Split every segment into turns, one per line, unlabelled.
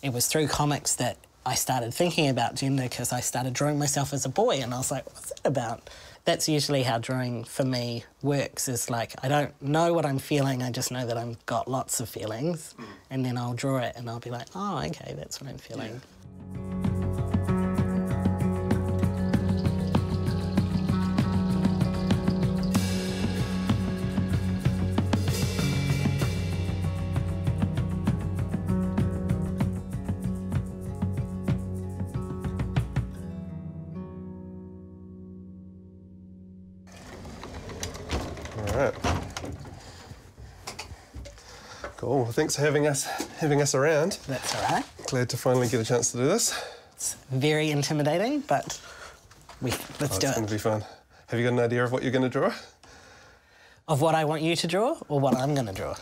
it was through comics that I started thinking about gender, because I started drawing myself as a boy, and I was like, what's that about? That's usually how drawing for me works, is like, I don't know what I'm feeling, I just know that I've got lots of feelings, and then I'll draw it and I'll be like, oh, okay, that's what I'm feeling.
Cool. Well, thanks for having us around.
That's all right.
Glad to finally get a chance to do this.
It's very intimidating, but let's do it.
It's going to be fun. Have you got an idea of what you're going to draw?
Of what I want you to draw, or what I'm going to draw?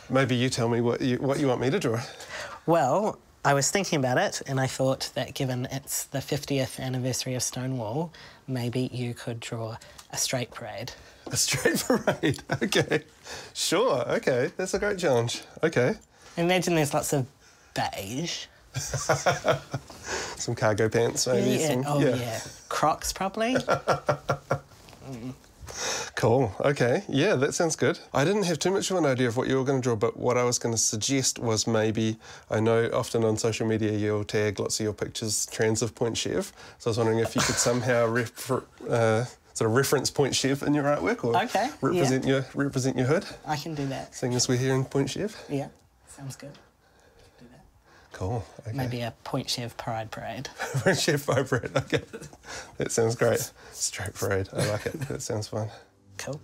Maybe you tell me what you want me to draw.
Well, I was thinking about it, and I thought that given it's the 50th anniversary of Stonewall, maybe you could draw a straight parade.
A straight parade? OK. Sure, OK. That's a great challenge. OK.
Imagine there's lots of beige.
Some cargo pants, maybe.
Yeah. Yeah. Crocs, probably.
Cool. OK. Yeah, that sounds good. I didn't have too much of an idea of what you were going to draw, but what I was going to suggest was maybe, I know often on social media you'll tag lots of your pictures trans of Point Chev, so I was wondering if you could somehow sort of reference Point Chev in your artwork, or represent your hood.
I can do that.
Seeing as we're here in Point Chev.
Yeah, sounds good. Do that.
Cool. Okay.
Maybe a Point Chev Pride Parade.
Point Chev Pride Parade. Okay, that sounds great. Straight parade. I like it. That sounds fun.
Cool.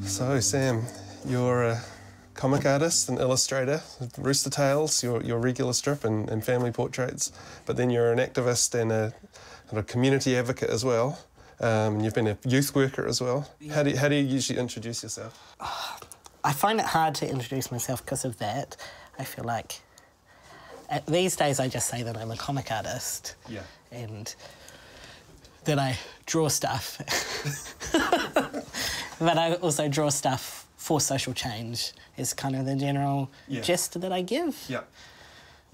So, Sam, you're a comic artist and illustrator, Rooster Tales, your regular strip and family portraits, but then you're an activist and a community advocate as well. You've been a youth worker as well. Yeah. How do you usually introduce yourself?
I find it hard to introduce myself because of that. I feel like these days I just say that I'm a comic artist.
Yeah.
And that I draw stuff. But I also draw stuff for social change is kind of the general gist that I give.
Yeah.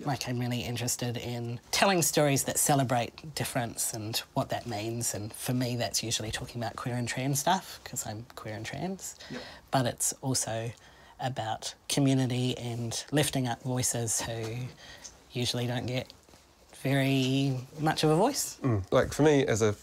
Like, I'm really interested in telling stories that celebrate difference and what that means, and for me that's usually talking about queer and trans stuff, because I'm queer and trans. Yep. But it's also about community and lifting up voices who usually don't get very much of a voice.
Like, for me, as a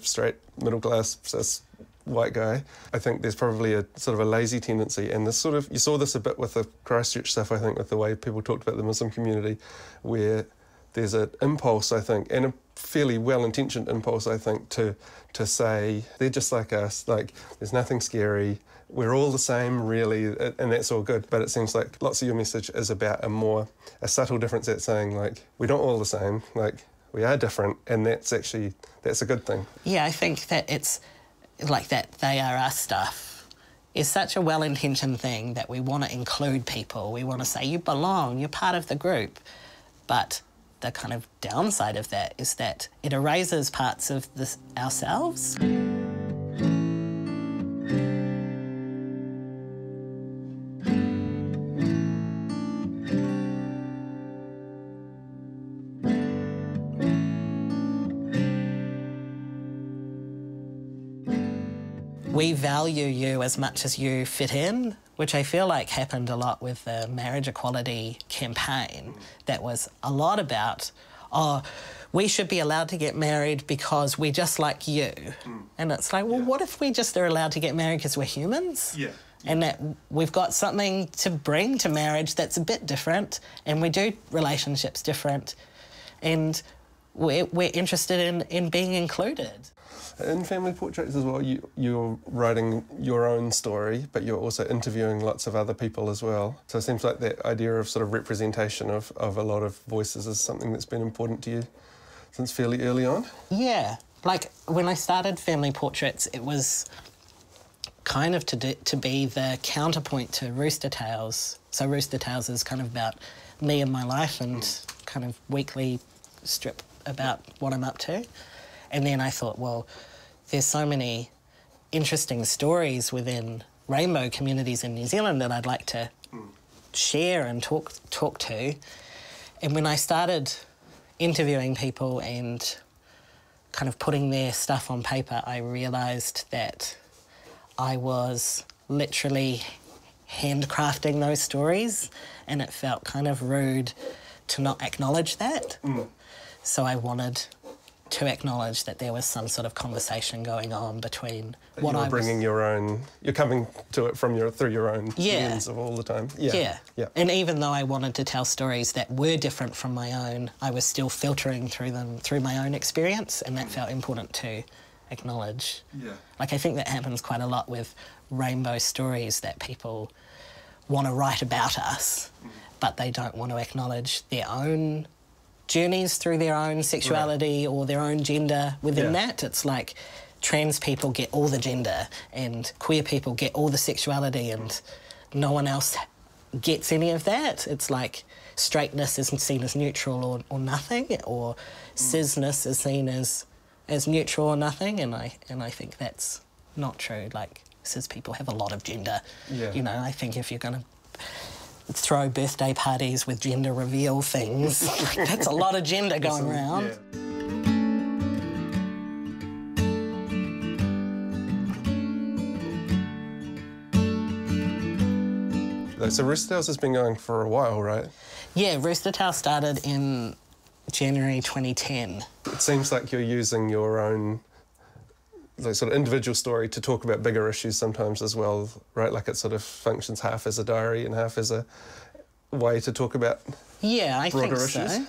straight middle-class cis white guy, I think there's probably a sort of a lazy tendency, and this sort of, you saw this a bit with the Christchurch stuff, I think, with the way people talked about the Muslim community, where there's an impulse, I think, and a fairly well-intentioned impulse, I think, to say, they're just like us, like, there's nothing scary, we're all the same, really, and that's all good. But it seems like lots of your message is about a subtle difference that's saying, like, we're not all the same, like, we are different, and that's a good thing.
Yeah, I think that it's like that they are us stuff is such a well-intentioned thing, that we want to include people. We want to say, you belong, you're part of the group. But the kind of downside of that is that it erases parts of ourselves. We value you as much as you fit in, which I feel like happened a lot with the marriage equality campaign. That was a lot about, oh, we should be allowed to get married because we're just like you. And it's like, well, what if we just are allowed to get married because we're humans? Yeah. And that we've got something to bring to marriage that's a bit different, and we do relationships different. And we're interested in being included.
In family portraits as well, you're writing your own story, but you're also interviewing lots of other people as well. So it seems like that idea of sort of representation of a lot of voices is something that's been important to you since fairly early on. Yeah.
Like, when I started Family Portraits, it was kind of to be the counterpoint to Rooster Tales. So Rooster Tales is kind of about me and my life and kind of weekly strip about what I'm up to. And then I thought, well, there's so many interesting stories within rainbow communities in New Zealand that I'd like to share and talk to. And when I started interviewing people and kind of putting their stuff on paper, I realised that I was literally handcrafting those stories, and it felt kind of rude to not acknowledge that. So I wanted to acknowledge that there was some sort of conversation going on between what I was...
bringing your own... You're coming to it through your own lens of all the time.
Yeah. And even though I wanted to tell stories that were different from my own, I was still filtering through them through my own experience, and that felt important to acknowledge. Like, I think that happens quite a lot with rainbow stories, that people want to write about us, but they don't want to acknowledge their own journeys through their own sexuality or their own gender within that. It's like trans people get all the gender and queer people get all the sexuality and no one else gets any of that. It's like straightness is seen as neutral or nothing, or cisness is seen as neutral or nothing, and I think that's not true. Like, cis people have a lot of gender. You know, I think if you're going to throw birthday parties with gender reveal things, that's a lot of gender going around.
So Rooster Tales has been going for a while, right?
Yeah, Rooster Tales started in January 2010.
It seems like you're using your own sort of individual story to talk about bigger issues sometimes as well, right? Like, it sort of functions half as a diary and half as a way to talk about broader issues.
So.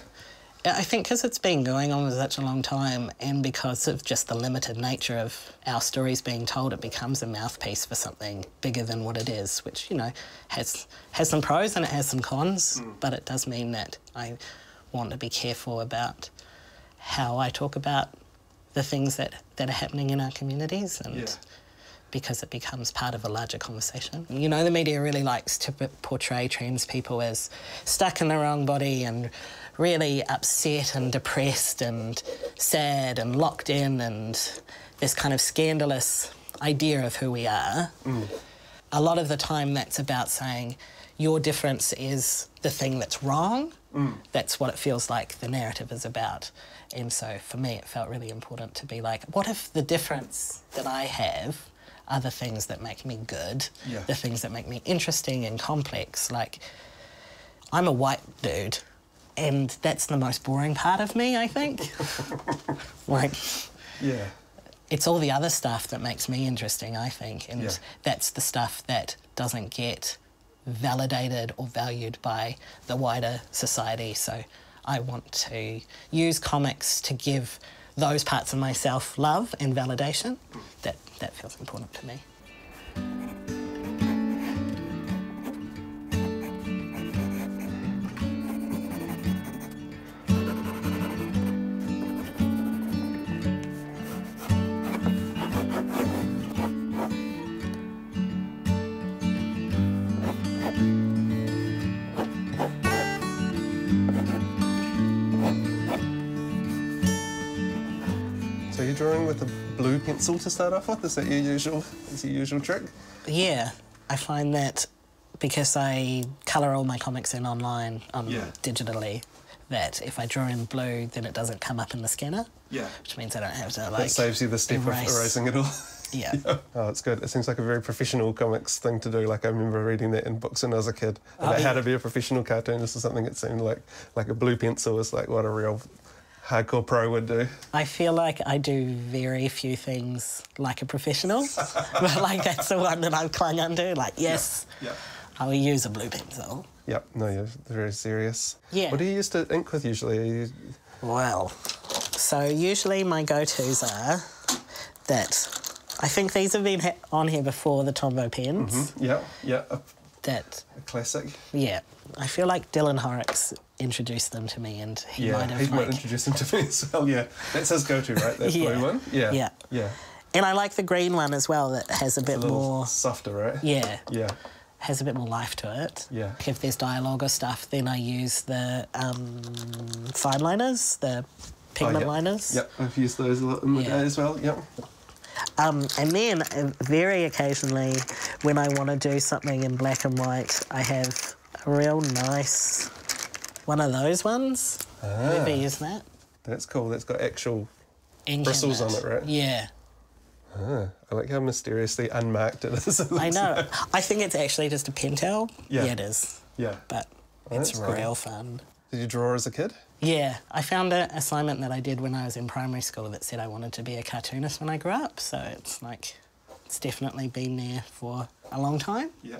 I think because it's been going on for such a long time, and because of just the limited nature of our stories being told, it becomes a mouthpiece for something bigger than what it is, which, you know, has some pros and it has some cons, but it does mean that I want to be careful about how I talk about the things that are happening in our communities, and because it becomes part of a larger conversation. You know, the media really likes to portray trans people as stuck in the wrong body and really upset and depressed and sad and locked in, and this kind of scandalous idea of who we are. A lot of the time that's about saying your difference is the thing that's wrong. That's what it feels like the narrative is about. And so for me, it felt really important to be like, what if the difference that I have are the things that make me good, the things that make me interesting and complex? Like, I'm a white dude, and that's the most boring part of me, I think. Like, it's all the other stuff that makes me interesting, I think, and that's the stuff that doesn't get validated or valued by the wider society. So I want to use comics to give those parts of myself love and validation. That feels important to me.
So you're drawing with a blue pencil to start off with? Is that your usual trick?
Yeah, I find that because I colour all my comics in online digitally, that if I draw in blue, then it doesn't come up in the scanner. Which means I don't have to, like,
that saves you the step of erasing it all. Oh, it's good. It seems like a very professional comics thing to do. Like, I remember reading that in books when I was a kid about how to be a professional cartoonist or something. It seemed like a blue pencil was like what a real hardcore pro would do. I
feel like I do very few things like a professional, but like that's the one that I've clung onto. Like, yes, I will use a blue pencil.
No, you're very serious.
What
do you use to ink with usually?
Well, So usually my go-tos are that, I think these have been on here before, the Tombow pens.
Mm-hmm. Yeah, yeah. A classic.
Yeah. I feel like Dylan Horrocks introduced them to me, and he might have...
he might introduce them to me as well, yeah. That's his go-to, right? That blue one? Yeah.
Yeah.
Yeah.
And I like the green one as well, that has a bit more...
softer, right?
Yeah.
Yeah.
Has a bit more life to it.
Yeah.
If there's dialogue or stuff, then I use the fine liners, the pigment liners.
Yep, I've used those a lot in my day as well, yep.
And then, very occasionally, when I want to do something in black and white, I have a real nice one of those ones. Have you ever used that?
That's cool. That's got actual
ink
bristles on it, right?
Yeah.
I like how mysteriously unmarked it is.
I know. I think it's actually just a pentel.
Yeah.
Yeah, it is.
Yeah.
But it's real fun.
Did you draw as a kid?
Yeah. I found an assignment that I did when I was in primary school that said I wanted to be a cartoonist when I grew up. So it's like, it's definitely been there for a long time.
Yeah.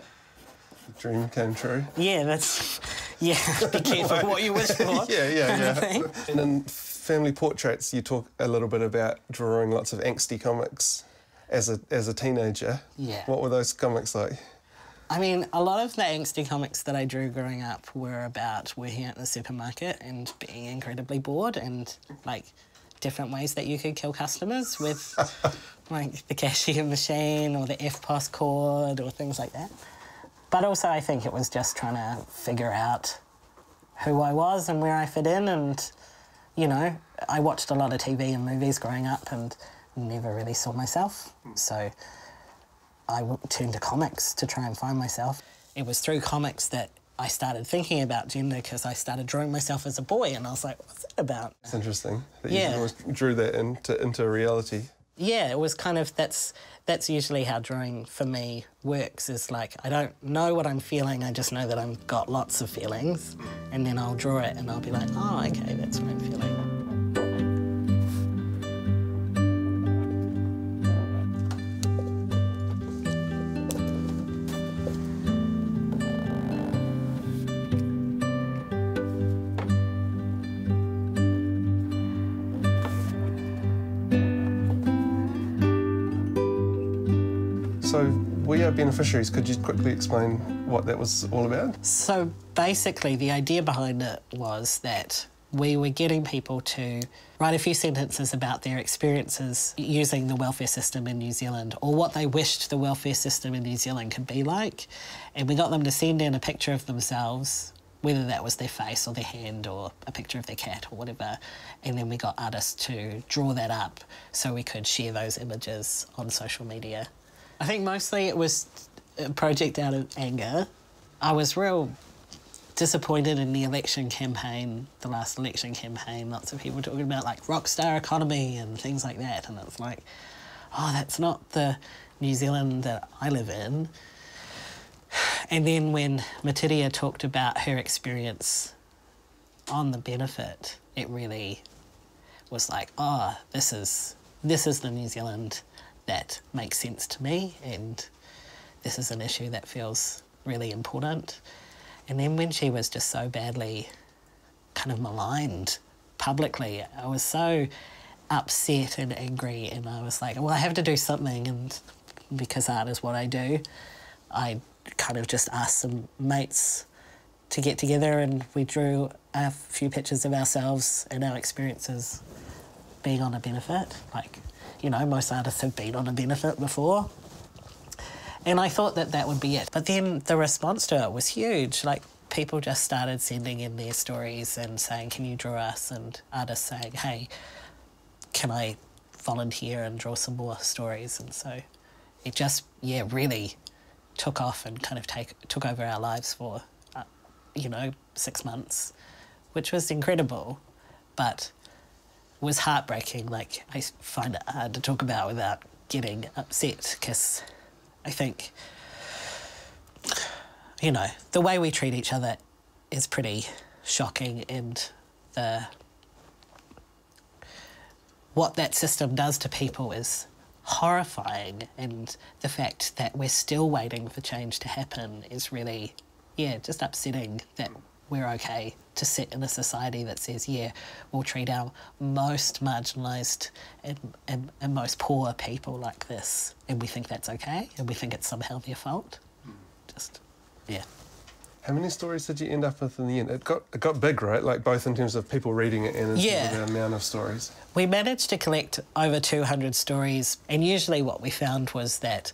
The dream came true.
Yeah, that's... Yeah, be careful what you wish for.
Yeah. And in family portraits, you talk a little bit about drawing lots of angsty comics as a teenager.
Yeah.
What were those comics like?
I mean, a lot of the angsty comics that I drew growing up were about working at the supermarket and being incredibly bored, and, like, different ways that you could kill customers with, like, the cashier machine or the FPOS cord or things like that. But also I think it was just trying to figure out who I was and where I fit in, and, you know, I watched a lot of TV and movies growing up and never really saw myself. So I turned to comics to try and find myself. It was through comics that I started thinking about gender, because I started drawing myself as a boy, and I was like, what's that about?
It's interesting that you always drew that into reality.
Yeah, it was kind of, that's usually how drawing for me works, is like, I don't know what I'm feeling, I just know that I've got lots of feelings, and then I'll draw it and I'll be like, oh, okay, that's what I'm feeling.
So we are beneficiaries. Could you quickly explain what that was all about?
So basically the idea behind it was that we were getting people to write a few sentences about their experiences using the welfare system in New Zealand, or what they wished the welfare system in New Zealand could be like. And we got them to send in a picture of themselves, whether that was their face or their hand or a picture of their cat or whatever. And then we got artists to draw that up so we could share those images on social media. I think mostly it was a project out of anger. I was real disappointed in the election campaign, the last election campaign. Lots of people talking about, like, rock star economy and things like that. And it's like, oh, that's not the New Zealand that I live in. And then when Matiria talked about her experience on the benefit, it really was like, oh, this is the New Zealand that makes sense to me, and this is an issue that feels really important. And then when she was just so badly kind of maligned publicly, I was so upset and angry, and I was like, well, I have to do something, and because art is what I do, I kind of just asked some mates to get together, and we drew a few pictures of ourselves and our experiences being on a benefit. Like, you know, most artists have been on a benefit before. And I thought that that would be it. But then the response to it was huge. Like, people just started sending in their stories and saying, can you draw us? And artists saying, hey, can I volunteer and draw some more stories? And so it just, really took off and kind of took over our lives for, 6 months, which was incredible, but was heartbreaking. Like, I find it hard to talk about without getting upset, because I think, the way we treat each other is pretty shocking, and what that system does to people is horrifying, and the fact that we're still waiting for change to happen is really, just upsetting that we're okay to sit in a society that says, yeah, we'll treat our most marginalised and most poor people like this, and we think that's okay, and we think it's somehow their fault. Just, yeah.
How many stories did you end up with in the end? It got big, right? Like both in terms of people reading it and in terms of the amount of stories.
We managed to collect over 200 stories, and usually what we found was that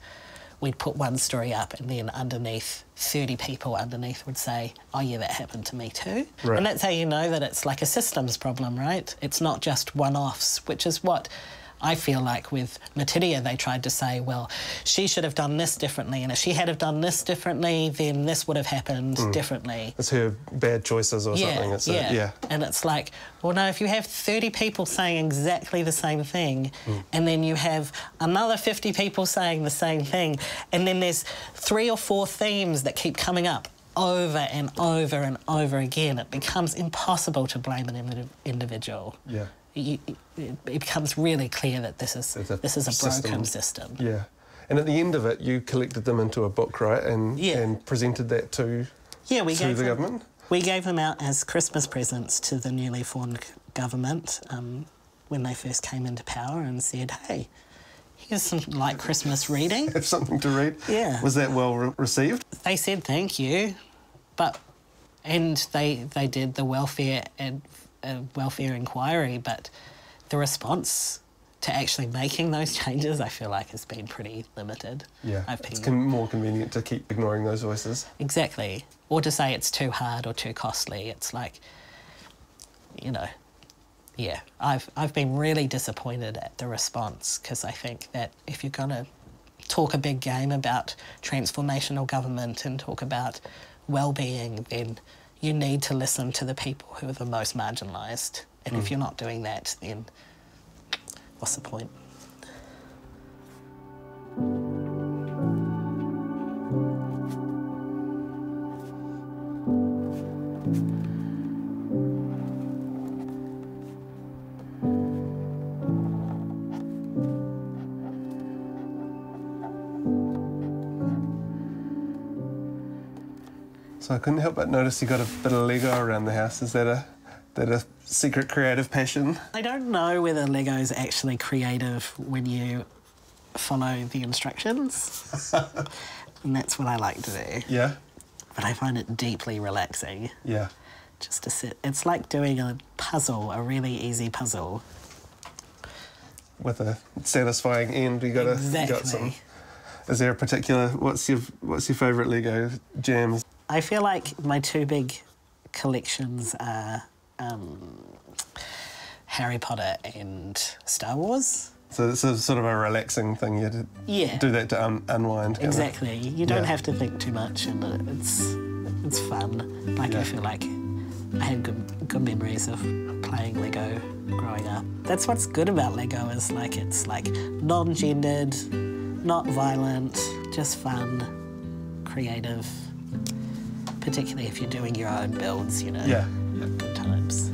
we'd put one story up and then underneath, 30 people underneath would say, oh yeah, that happened to me too.
Right.
And that's how you know that it's like a systems problem, right? It's not just one-offs, which is what I feel like with Matiria, they tried to say, well, she should have done this differently, and if she had have done this differently, then this would have happened differently.
It's her bad choices or something. It's
And it's like, well, no, if you have 30 people saying exactly the same thing, and then you have another 50 people saying the same thing, and then there's 3 or 4 themes that keep coming up over and over and over again, it becomes impossible to blame an individual.
Yeah.
It becomes really clear that this is a broken system.
Yeah. And at the end of it, you collected them into a book, right? And presented that to the government?
We gave them out as Christmas presents to the newly formed government when they first came into power, and said, hey, here's some light Christmas reading.
Have something to read?
Yeah.
Was that well received?
They said thank you, and they did the welfare inquiry, but the response to actually making those changes, I feel like, has been pretty limited.
Yeah, it's more convenient to keep ignoring those voices.
Exactly. Or to say it's too hard or too costly. It's like, you know, yeah, I've been really disappointed at the response, because I think that if you're going to talk a big game about transformational government and talk about well-being, then you need to listen to the people who are the most marginalised. And if you're not doing that, then what's the point?
So I couldn't help but notice you got a bit of Lego around the house. Is that a secret creative passion?
I don't know whether Lego is actually creative when you follow the instructions. And that's what I like to do.
Yeah?
But I find it deeply relaxing.
Yeah.
Just to sit. It's like doing a puzzle, a really easy puzzle.
With a satisfying end, you got some. Is there a particular? What's your favourite Lego jams?
I feel like my 2 big collections are Harry Potter and Star Wars. So
it's a sort of a relaxing thing. You do that to unwind.
Exactly. You don't have to think too much, and it's fun. Like I feel like I had good memories of playing Lego growing up. That's what's good about Lego, is like it's like non-gendered, not violent, just fun, creative. Particularly if you're doing your own builds, you know.
Yeah.
Good times.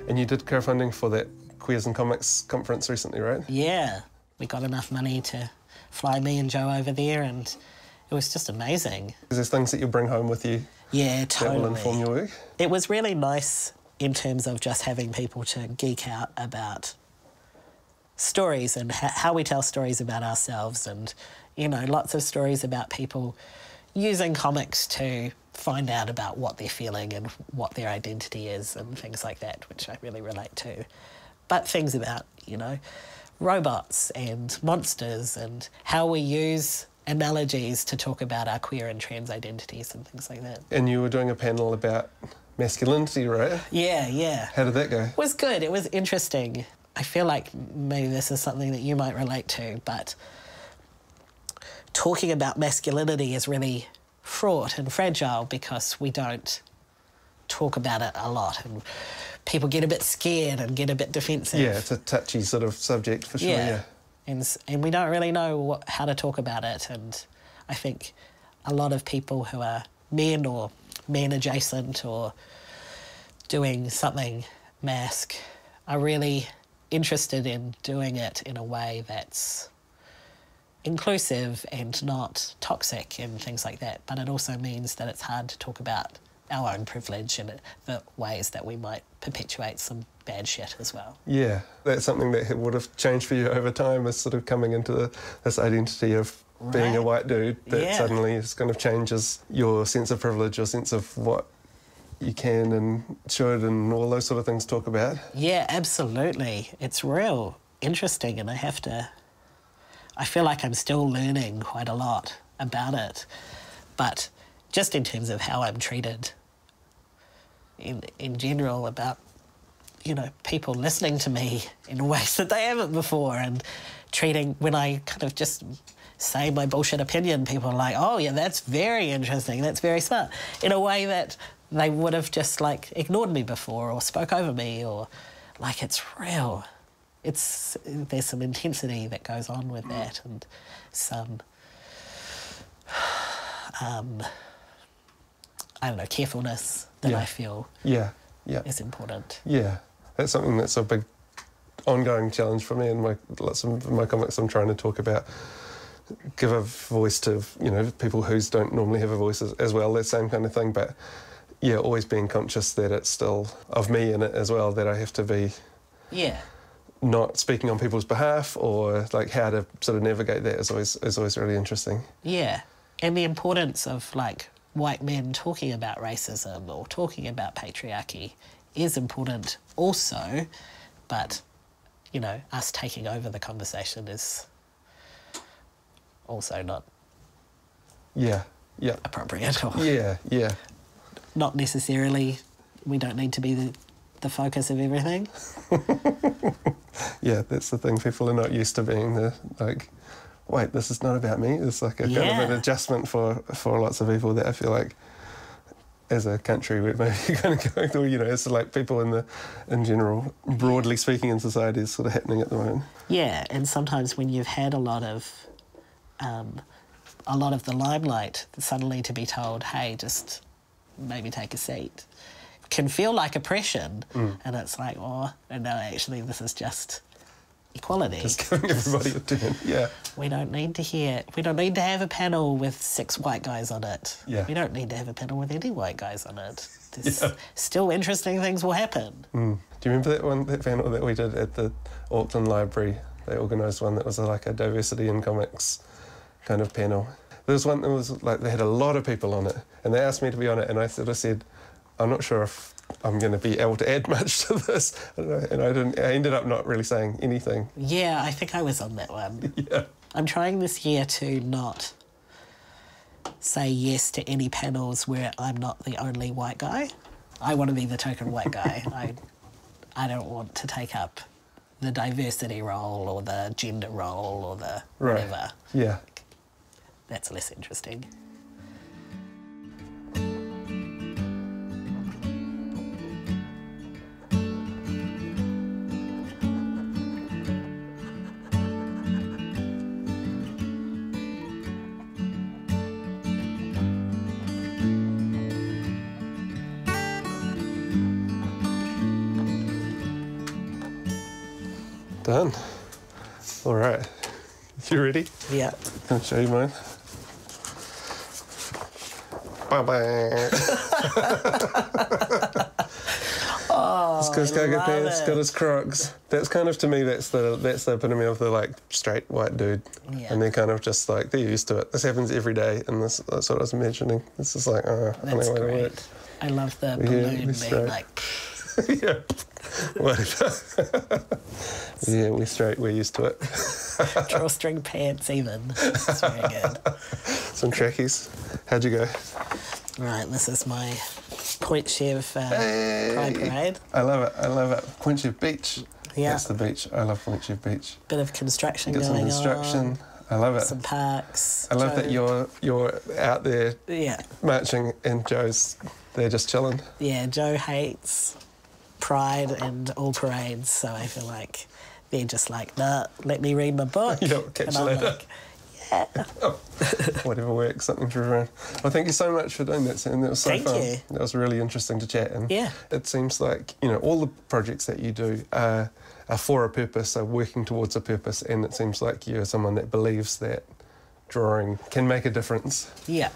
And you did crowdfunding for that Queers and Comics conference recently, right?
Yeah. We got enough money to fly me and Joe over there, and it was just amazing.
Is there things that you bring home with you?
Yeah, totally.
That will inform your work?
It was really nice in terms of just having people to geek out about stories and how we tell stories about ourselves, and, you know, lots of stories about people using comics to find out about what they're feeling and what their identity is and things like that, which I really relate to. But things about, you know, robots and monsters and how we use analogies to talk about our queer and trans identities and things like that.
And you were doing a panel about masculinity, right?
Yeah.
How did that go?
It was good. It was interesting. I feel like maybe this is something that you might relate to, but talking about masculinity is really fraught and fragile because we don't talk about it a lot, and people get a bit scared and get a bit defensive.
Yeah, it's a touchy sort of subject for sure, yeah.
And we don't really know how to talk about it, and I think a lot of people who are men or men adjacent or doing something mask are really interested in doing it in a way that's inclusive and not toxic and things like that. But it also means that it's hard to talk about our own privilege and the ways that we might perpetuate some bad shit as well.
Yeah, that's something that would have changed for you over time, is sort of coming into this identity of being a white dude that suddenly is kind of changes your sense of privilege, your sense of what you can and should and all those sort of things talk about.
Yeah, absolutely. It's real interesting, and I feel like I'm still learning quite a lot about it. But just in terms of how I'm treated in general, about, you know, people listening to me in ways that they haven't before, and treating, when I kind of just say my bullshit opinion, people are like, oh yeah, that's very interesting, that's very smart, in a way that they would have just like ignored me before or spoke over me, or like, it's real. There's some intensity that goes on with that, and some I don't know, carefulness that I feel is important.
Yeah, that's something that's a big ongoing challenge for me, and lots of my comics I'm trying to talk about, give a voice to, you know, people who don't normally have a voice as well, that same kind of thing. But yeah, always being conscious that it's still of me in it as well, that I have to be not speaking on people's behalf, or like how to sort of navigate that is always really interesting.
Yeah, and the importance of like white men talking about racism or talking about patriarchy is important also, but, you know, us taking over the conversation is also not appropriate. Or not necessarily, we don't need to be the focus of everything.
Yeah, that's the thing. People are not used to being the, like, wait, this is not about me. It's like a kind of an adjustment for lots of people that I feel like as a country we're maybe kind of going through, you know, it's like people in general, broadly speaking in society, is sort of happening at the moment. Yeah,
and sometimes when you've had a lot of the limelight, suddenly to be told, hey, just maybe take a seat, can feel like oppression. And it's like, oh, no, actually this is just equality.
Just giving everybody a turn, yeah.
We don't need to have a panel with 6 white guys on it.
Yeah.
We don't need to have a panel with any white guys on it. There's still interesting things will happen.
Do you remember that panel that we did at the Auckland Library? They organised one that was like a diversity in comics kind of panel. There was one that was like, they had a lot of people on it, and they asked me to be on it, and I sort of said, I'm not sure if I'm going to be able to add much to this. And I ended up not really saying anything.
Yeah, I think I was on that one.
Yeah.
I'm trying this year to not say yes to any panels where I'm not the only white guy. I want to be the token white guy. I don't want to take up the diversity role or the gender role or the whatever.
Yeah.
That's less interesting.
Done. All right. You ready?
Yeah.
Can I show you mine? Bye-bye.
Oh,
He's got
love
pants,
it.
got his Crocs. That's kind of, to me, that's the epitome of the, like, straight white dude.
Yeah.
And they're kind of just like, they're used to it. This happens every day, and that's what I was imagining. This is like,
That's
way to
great.
work.
I love the balloon being like...
Yeah. Whatever. Yeah, we're straight, we're used to it.
Drawstring pants even. That's very good.
Some trackies. How'd you go?
Right, this is my Point Chev Pride Parade.
I love it. Point Chev Beach.
Yeah.
That's the beach. I love Point Chev Beach.
Bit of construction
Get some
going
construction.
on.
I love it.
Some parks.
I love that you're out there marching, and they're just chilling.
Yeah, Joe hates Pride and all parades, so I feel like they're just like, nah, let me read my book.
Catch
and
you
I'm
later.
like, yeah.
Whatever works, something for everyone. Well, thank you so much for doing that, Sam. That was so
Thank
fun.
you.
That was really interesting to chat. And
Yeah.
it seems like, all the projects that you do are are for a purpose, are working towards a purpose, and it seems like you're someone that believes that drawing can make a difference.
Yeah.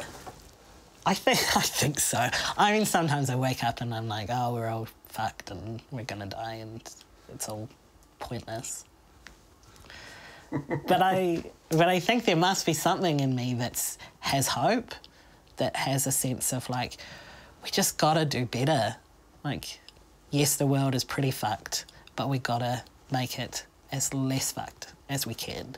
I think so. I mean, sometimes I wake up and I'm like, oh, we're all fucked and we're gonna die and it's all pointless. But I think there must be something in me that has hope, that has a sense of like, we just gotta do better. Like, yes, the world is pretty fucked, but we gotta make it as less fucked as we can.